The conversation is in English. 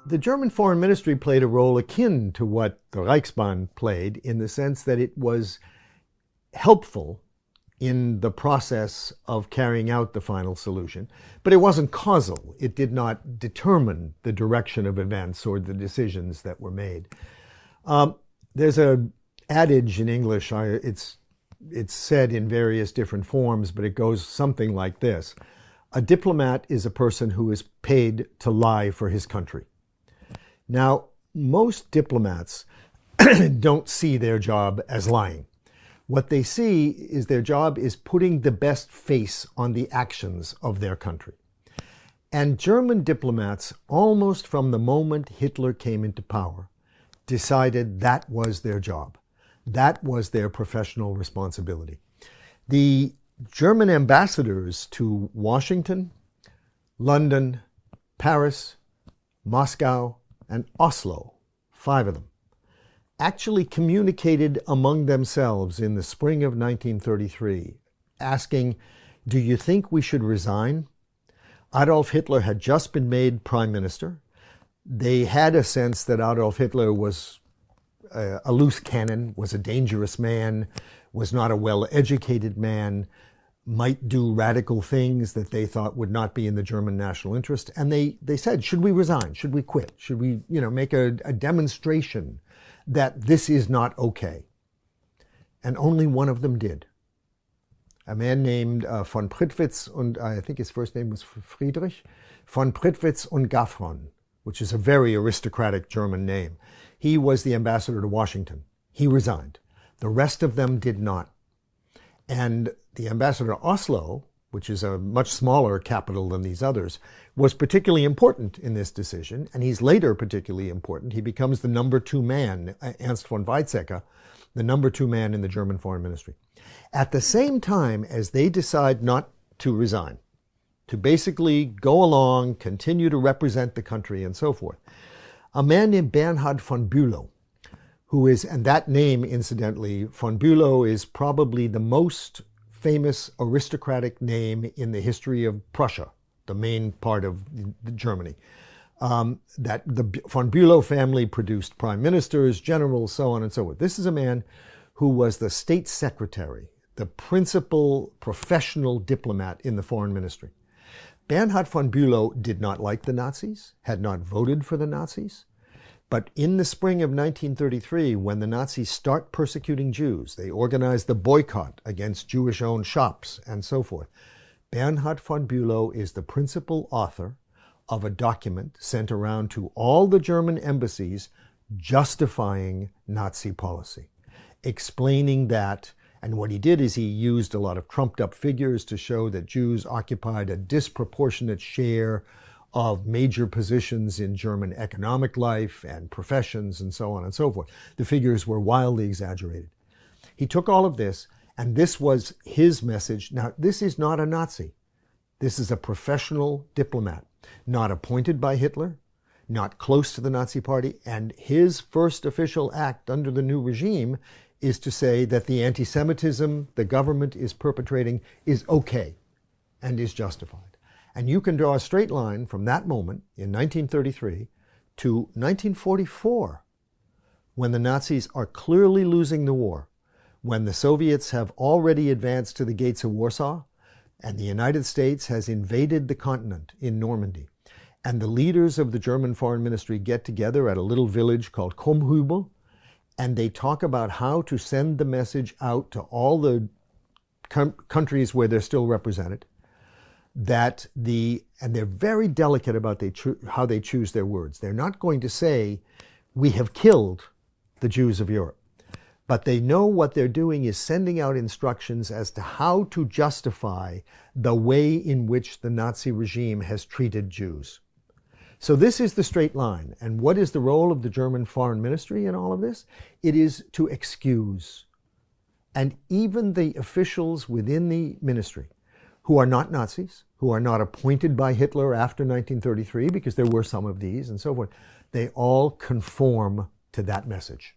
The German Foreign Ministry played a role akin to what the Reichsbahn played, in the sense that it was helpful in the process of carrying out the final solution, but it wasn't causal. It did not determine the direction of events or the decisions that were made. There's an adage in English, it's said in various different forms, but it goes something like this. A diplomat is a person who is paid to lie for his country. Now, most diplomats don't see their job as lying. What they see is their job is putting the best face on the actions of their country. And German diplomats, almost from the moment Hitler came into power, decided that was their job. That was their professional responsibility. The German ambassadors to Washington, London, Paris, Moscow, and Oslo, 5 of them, actually communicated among themselves in the spring of 1933, asking, do you think we should resign? Adolf Hitler had just been made prime minister. They had a sense that Adolf Hitler was a loose cannon, was a dangerous man, was not a well-educated man, might do radical things that they thought would not be in the German national interest. And they said, should we resign? Should we quit? Should we, make a demonstration that this is not okay? And only one of them did. A man named von Prittwitz, and I think his first name was Friedrich, von Prittwitz und Gaffron, which is a very aristocratic German name. He was the ambassador to Washington. He resigned. The rest of them did not. And the ambassador to Oslo, which is a much smaller capital than these others, was particularly important in this decision, and he's later particularly important. He becomes the number 2 man, Ernst von Weizsäcker, the number 2 man in the German Foreign Ministry. At the same time as they decide not to resign, to basically go along, continue to represent the country and so forth, a man named Bernhard von Bülow, who is, and that name, incidentally, von Bülow is probably the most famous aristocratic name in the history of Prussia, the main part of Germany. That the von Bülow family produced prime ministers, generals, so on and so forth. This is a man who was the state secretary, the principal professional diplomat in the foreign ministry. Bernhard von Bülow did not like the Nazis, had not voted for the Nazis. But in the spring of 1933, when the Nazis start persecuting Jews, they organize the boycott against Jewish-owned shops and so forth. Bernhard von Bülow is the principal author of a document sent around to all the German embassies justifying Nazi policy, explaining that, and what he did is he used a lot of trumped-up figures to show that Jews occupied a disproportionate share of major positions in German economic life and professions and so on and so forth. The figures were wildly exaggerated. He took all of this, and this was his message. Now, this is not a Nazi. This is a professional diplomat, not appointed by Hitler, not close to the Nazi Party, and his first official act under the new regime is to say that the anti-Semitism the government is perpetrating is okay and is justified. And you can draw a straight line from that moment in 1933 to 1944, when the Nazis are clearly losing the war, when the Soviets have already advanced to the gates of Warsaw, and the United States has invaded the continent in Normandy. And the leaders of the German Foreign Ministry get together at a little village called Krummhübel, and they talk about how to send the message out to all the countries where they're still represented, and they're very delicate about how they choose their words. They're not going to say, we have killed the Jews of Europe. But they know what they're doing is sending out instructions as to how to justify the way in which the Nazi regime has treated Jews. So this is the straight line. And what is the role of the German Foreign Ministry in all of this? It is to excuse. And even the officials within the ministry, who are not Nazis, who are not appointed by Hitler after 1933, because there were some of these and so forth, they all conform to that message.